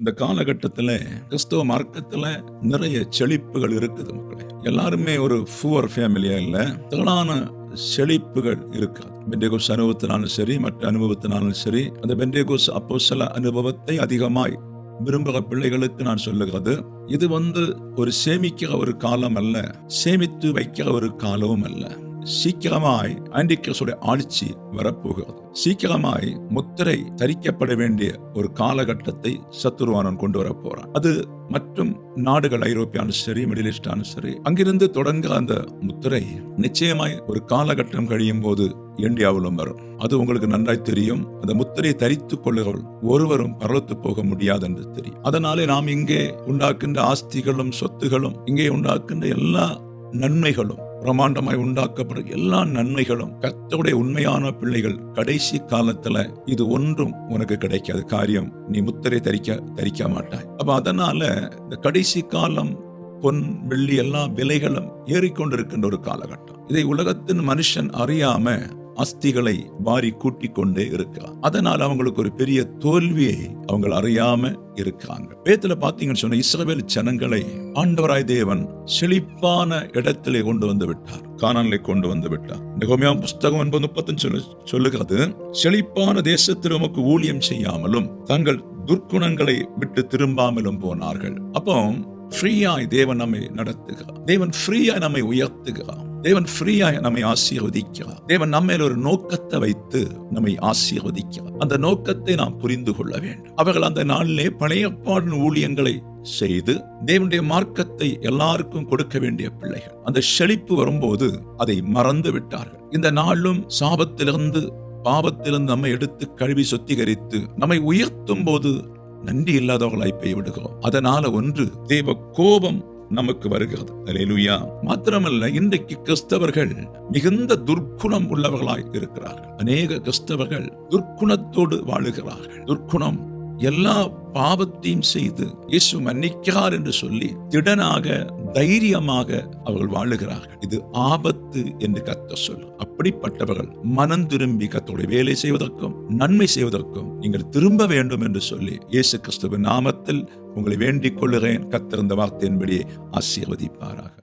இந்த காலகட்டத்தில் கிறிஸ்தவ மார்க்கத்தில் நிறைய செழிப்புகள் இருக்குது மக்களே. எல்லாருமே ஒரு புவர் ஃபேமிலியா இல்லை, திரளான செழிப்புகள் இருக்காது. பெண்டேகோஸ் அனுபவத்தினாலும் சரி, மற்ற அனுபவத்தினாலும் சரி, அந்த பெண்டேகோஸ் அப்போஸ்தல அனுபவத்தை அதிகமாய் விரும்புகிற பிள்ளைகளுக்கு நான் சொல்லுகிறது, இது ஒரு சேமிக்கிற ஒரு காலம் அல்ல, சேமித்து வைக்கிற ஒரு காலமும் அல்ல. சீக்கிரமாய் ஆண்டிகிறிஸ்துடைய ஆட்சி வரப்போகிறது. சீக்கிரமாய் முத்திரை தரிக்கப்பட வேண்டிய ஒரு காலகட்டத்தை சத்துருவானன் கொண்டு வர போறான். அது மற்றும் நாடுகள், ஐரோப்பியானும் சரி, மிடில் ஈஸ்டானும் சரி, அங்கிருந்து தொடங்க அந்த முத்திரை நிச்சயமாய் ஒரு காலகட்டம் கழியும் போது இந்தியாவிலும் வரும். அது உங்களுக்கு நன்றாய் தெரியும். அந்த முத்திரையை தரித்துக் கொள்ளுகிறவள் ஒருவரும் பரலத்து போக முடியாது என்று தெரியும். அதனாலே நாம் இங்கே உண்டாக்குகின்ற ஆஸ்திகளும் சொத்துகளும், இங்கே உண்டாக்குகின்ற எல்லா நன்மைகளும், பிரமாண்டமாய் உண்டாக்கப்படும் எல்லா நன்மைகளும், கர்த்தருடைய உண்மையான பிள்ளைகள் கடைசி காலத்துல இது ஒன்றும் உனக்கு கிடைக்காது. காரியம், நீ முத்திரை தரிக்க மாட்டாய். அப்ப அதனால இந்த கடைசி காலம், பொன் வெள்ளி எல்லா விலைகளும் ஏறிக்கொண்டிருக்கின்ற ஒரு காலகட்டம். இதை உலகத்தின் மனுஷன் அறியாம அஸ்திகளை வாரி கூட்டிக் கொண்டே இருக்கிறார். அதனால அவங்களுக்கு ஒரு பெரிய தோல்வியை அவங்க அறியாம இருக்காங்க. வேதத்துல பாத்தீங்கன்னு சொன்ன இஸ்ரவேல் ஜனங்களை ஆண்டவராய் தேவன் செழிப்பான இடத்திலே கொண்டு வந்து விட்டார், கானானிலே கொண்டு வந்து விட்டார். நெகேமியா புஸ்தகம் 9:35 சொல்லுகிறது, செழிப்பான தேசத்தில் உமக்கு ஊழியம் செய்யாமலும் தங்கள் துர்க்குணங்களை விட்டு திரும்பாமலும் போனார்கள். அப்போ ஃப்ரீயாய் தேவன் நம்மை நடத்துகிறார், தேவன் ஃப்ரீயாய் நம்மை உயர்த்துகிறார், தேவன் ஃப்ரீயாய் நம்மை ஆசீர்வதிக்கிறார். தேவன் நம்ம ஒரு நோக்கத்தை வைத்து நம்மை ஆசீர்வதிக்கிறார். அந்த நோக்கத்தை நாம் புரிந்து கொள்ள வேண்டும். அவர்கள் அந்த நாளிலே பழைய பாடின ஊழியங்களை செய்து தேவனுடைய மார்க்கத்தை எல்லாருக்கும் கொடுக்க வேண்டிய பிள்ளைகள். அந்த செழிப்பு வரும்போது அதை மறந்து விட்டார்கள். இந்த நாளும் சாபத்திலிருந்து, பாவத்திலிருந்து நம்மை எடுத்து கழுவி சுத்திகரித்து நம்மை உயர்த்தும் போது நன்றி இல்லாதவர்களாய் போய்விடுகிறோம். அதனால ஒன்று, தேவ கோபம் நமக்கு வருகிறது. அல்லேலூயா. மாத்திரமல்ல, இன்றைக்கு கிறிஸ்தவர்கள் மிகுந்த துர்க்குணம் உள்ளவர்களாய் இருக்கிறார்கள். அநேக கிறிஸ்தவர்கள் துர்க்குணத்தோடு வாழுகிறார்கள். துர்க்குணம், எல்லா பாவத்தையும் செய்து இயேசு மன்னிக்கிறார் என்று சொல்லி திடனாக, தைரியமாக அவர்கள் வாழுகிறார்கள். இது ஆபத்து என்று கர்த்தர் சொல்லும். அப்படிப்பட்டவர்கள் மனம் திரும்பி கர்த்தருடைய வேலை செய்வதற்கும் நன்மை செய்வதற்கும் நீங்கள் திரும்ப வேண்டும் என்று சொல்லி இயேசு கிறிஸ்துவின் நாமத்தில் உங்களை வேண்டிக் கொள்கிறேன். கர்த்தர் இந்த வார்த்தையின்படியே ஆசீர்வதிப்பாராக.